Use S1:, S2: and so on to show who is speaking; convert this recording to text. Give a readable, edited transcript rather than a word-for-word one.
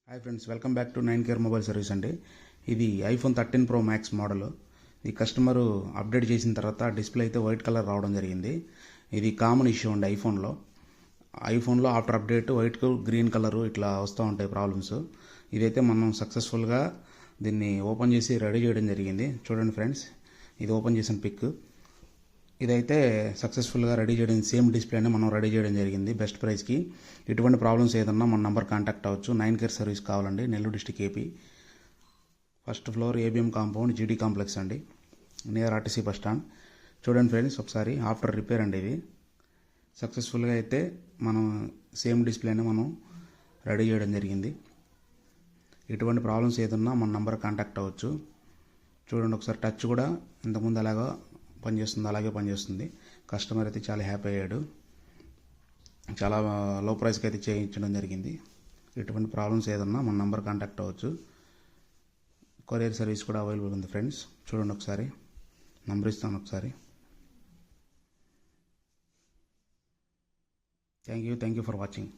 S1: Hi friends, welcome back to 9 care mobile service అండి. ఇది iPhone 13 pro max model. ఈ customer update చేసిన తర్వాత డిస్ప్లే అయితే వైట్ కలర్ రావడం జరిగింది. ఇది కామన్ ఇష్యూ అండి ఐఫోన్లో after update white green colour ఇట్లా వస్తూ ఉంటాయి ప్రాబ్లమ్స్. ఇదైతే మనం సక్సెస్ఫుల్గా దీన్ని ఓపెన్ చేసి రెడీ చేయడం జరిగింది. చూడండి ఫ్రెండ్స్, ఇది ఓపెన్ చేసిన పిక్. ఇదైతే సక్సెస్ఫుల్గా రెడీ చేయడం, సేమ్ డిస్ప్లేనే మనం రెడీ చేయడం జరిగింది బెస్ట్ ప్రైస్కి. ఎటువంటి ప్రాబ్లమ్స్ ఏదన్నా మన నంబర్ కాంటాక్ట్ అవ్వచ్చు. 9 కేర్ సర్వీస్ కావాలండి, Nellore district AP. First floor, ABM compound, జీడీ కాంప్లెక్స్ అండి, నియర్ ఆర్టీసీ బస్ స్టాండ్. చూడండి ఫ్రెండ్స్ ఒకసారి, ఆఫ్టర్ రిపేర్ అండి ఇది. సక్సెస్ఫుల్గా అయితే మనం సేమ్ డిస్ప్లేనే మనం రెడీ చేయడం జరిగింది. ఎటువంటి ప్రాబ్లమ్స్ ఏదన్నా మన నంబర్ కాంటాక్ట్ అవ్వచ్చు. చూడండి ఒకసారి, టచ్ కూడా ఇంతకుముందు అలాగా పనిచేస్తుంది, అలాగే పనిచేస్తుంది. కస్టమర్ అయితే చాలా హ్యాపీ అయ్యాడు. చాలా లో ప్రైస్కి అయితే చేయించడం జరిగింది. ఎటువంటి ప్రాబ్లమ్స్ ఏదన్నా మన నంబర్ కాంటాక్ట్ అవ్వచ్చు. కొరియర్ సర్వీస్ కూడా అవైలబుల్ ఉంది ఫ్రెండ్స్. చూడండి ఒకసారి, నంబర్ ఇస్తాను ఒకసారి. Thank you for watching.